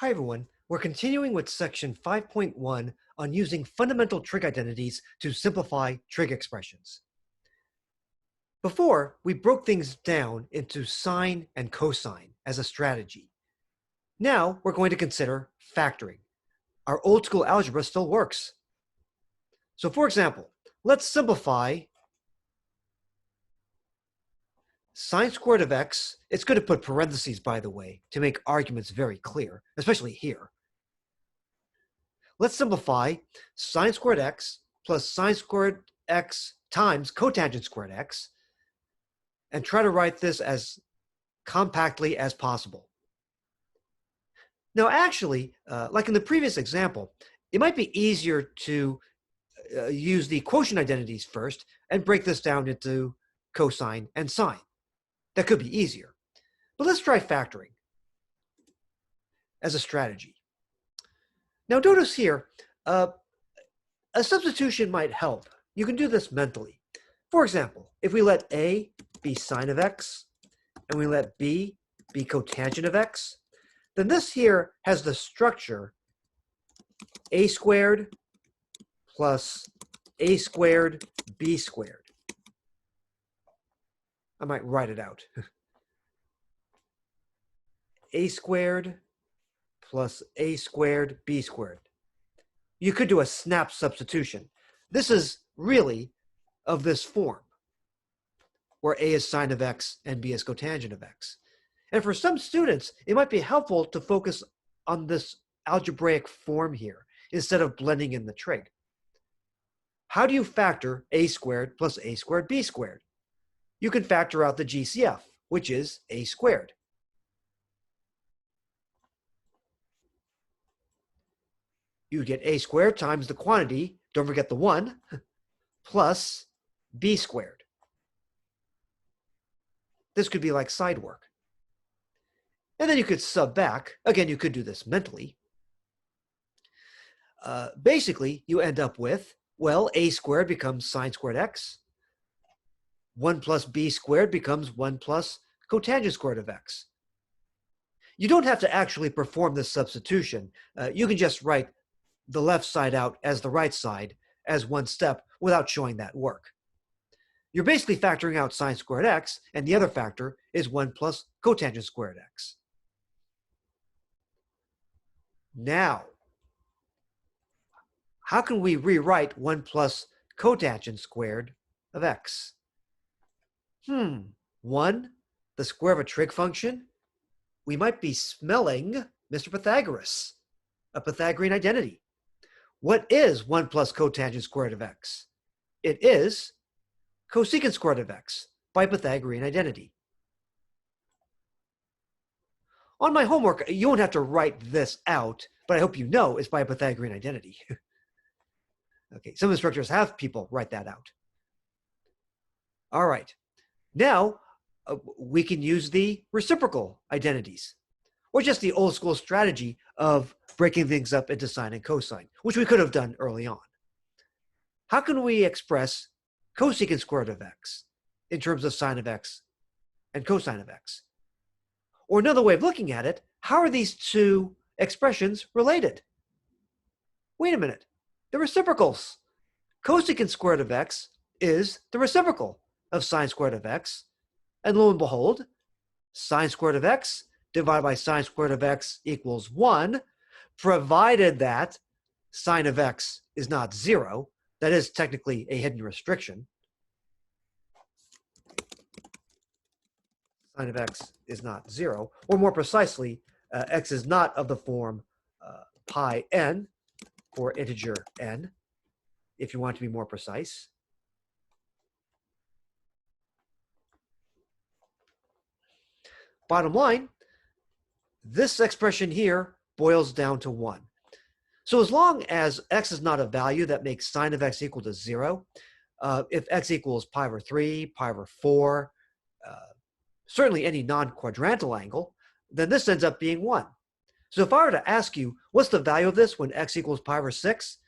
Hi everyone, we're continuing with section 5.1 on using fundamental trig identities to simplify trig expressions. Before, we broke things down into sine and cosine as a strategy. Now we're going to consider factoring. Our old school algebra still works. So for example, let's simplify sine squared of x. It's good to put parentheses, by the way, to make arguments very clear, especially here. Let's simplify sine squared x plus sine squared x times cotangent squared x and try to write this as compactly as possible. Now, actually, like in the previous example, it might be easier to use the quotient identities first and break this down into cosine and sine. That could be easier. But let's try factoring as a strategy. Now notice here, a substitution might help. You can do this mentally. For example, if we let A be sine of x, and we let B be cotangent of x, then this here has the structure a squared plus a squared b squared. I might write it out. A squared plus a squared b squared. You could do a snap substitution. This is really of this form, where a is sine of x and b is cotangent of x. And for some students, it might be helpful to focus on this algebraic form here instead of blending in the trig. How do you factor a squared plus a squared b squared? You can factor out the GCF, which is a squared. You get a squared times the quantity, don't forget the 1, plus b squared. This could be like side work. And then you could sub back. Again, you could do this mentally. Basically, you end up with, well, a squared becomes sine squared x. 1 plus b squared becomes 1 plus cotangent squared of x. You don't have to actually perform this substitution. You can just write the left side out as the right side as one step without showing that work. You're basically factoring out sine squared x, and the other factor is 1 plus cotangent squared x. Now, how can we rewrite 1 plus cotangent squared of x? 1, the square of a trig function? We might be smelling Mr. Pythagoras, a Pythagorean identity. What is 1 plus cotangent squared of x? It is cosecant squared of x by Pythagorean identity. On my homework, you won't have to write this out, but I hope you know it's by a Pythagorean identity. Okay, some instructors have people write that out. All right, now we can use the reciprocal identities, or just the old school strategy of breaking things up into sine and cosine, which we could have done early on. How can we express cosecant squared of x in terms of sine of x and cosine of x? Or another way of looking at it, how are these two expressions related? Wait a minute, they're reciprocals. Cosecant squared of x is the reciprocal of sine squared of x, and lo and behold, sine squared of x divided by sine squared of x equals 1, provided that sine of x is not 0. That is technically a hidden restriction. Sine of x is not 0, or more precisely, x is not of the form pi n, for integer n, if you want to be more precise. Bottom line, this expression here boils down to 1. So as long as x is not a value that makes sine of x equal to 0, if x equals pi over 3, pi over 4, certainly any non-quadrantal angle, then this ends up being 1. So if I were to ask you, what's the value of this when x equals pi over 6?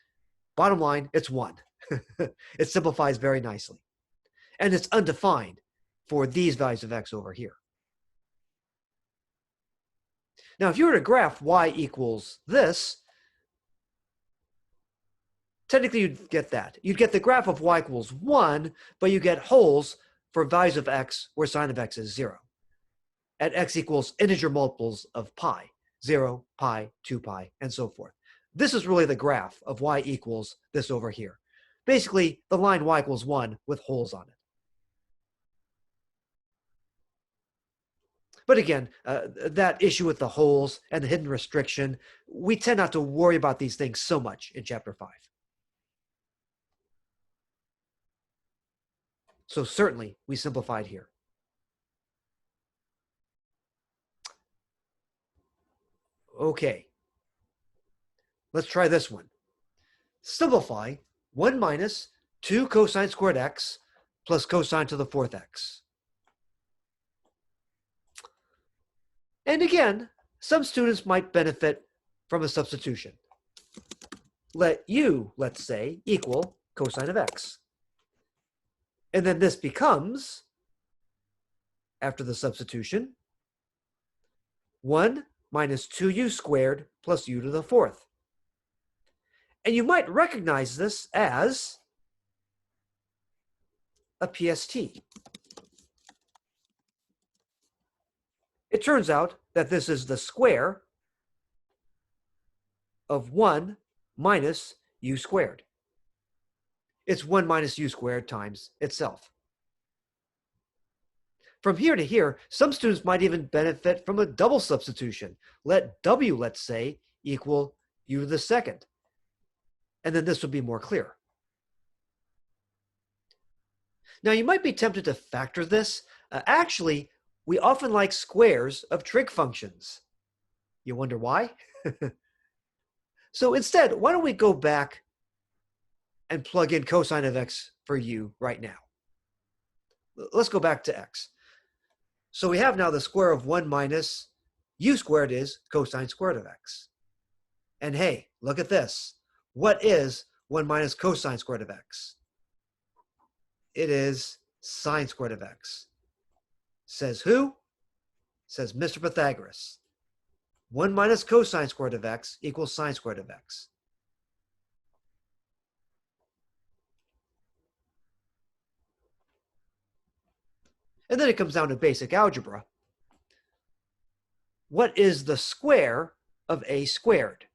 Bottom line, it's 1. It simplifies very nicely. And it's undefined for these values of x over here. Now, if you were to graph y equals this, technically you'd get that. You'd get the graph of y equals 1, but you get holes for values of x where sine of x is 0. At x equals integer multiples of pi, 0, pi, 2 pi, and so forth. This is really the graph of y equals this over here. Basically, the line y equals 1 with holes on it. But again, that issue with the holes and the hidden restriction, we tend not to worry about these things so much in Chapter 5. So certainly, we simplified here. Okay. Let's try this one. Simplify 1 minus 2 cosine squared x plus cosine to the 4th x. And again, some students might benefit from a substitution. Let u, let's say, equal cosine of x. And then this becomes, after the substitution, 1 minus 2u squared plus u to the 4th. And you might recognize this as a PST. It turns out that this is the square of 1 minus u squared. It's 1 minus u squared times itself. From here to here, some students might even benefit from a double substitution. Let w, let's say, equal u to the 2nd. And then this would be more clear. Now, you might be tempted to factor this. Actually, we often like squares of trig functions. You wonder why? So instead, why don't we go back and plug in cosine of x for u right now? Let's go back to x. So we have now the square of 1 minus u squared is cosine squared of x. And hey, look at this. What is 1 minus cosine squared of x? It is sine squared of x. Says who? Says Mr. Pythagoras. 1 minus cosine squared of x equals sine squared of x. And then it comes down to basic algebra. What is the square of a squared?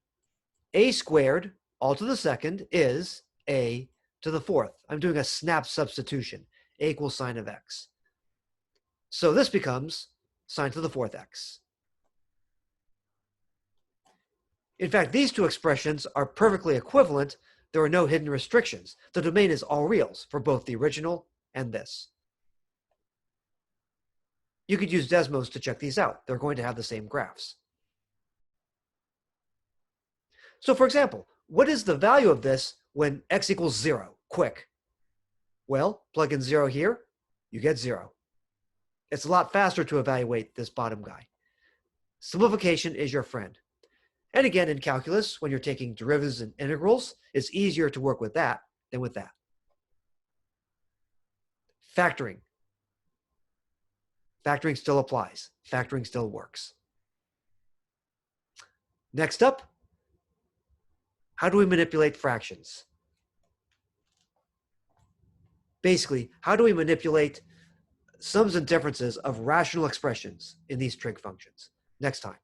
A squared, all to the 2nd, is a to the 4th. I'm doing a snap substitution. A equals sine of x. So this becomes sine to the 4th x. In fact, these two expressions are perfectly equivalent. There are no hidden restrictions. The domain is all reals for both the original and this. You could use Desmos to check these out. They're going to have the same graphs. So for example, what is the value of this when x equals 0? Quick. Well, plug in 0 here, you get 0. It's a lot faster to evaluate this bottom guy. Simplification is your friend. And again, in calculus, when you're taking derivatives and integrals, it's easier to work with that than with that. Factoring. Factoring still applies. Factoring still works. Next up, how do we manipulate fractions? Basically, how do we manipulate sums and differences of rational expressions in these trig functions? Next time.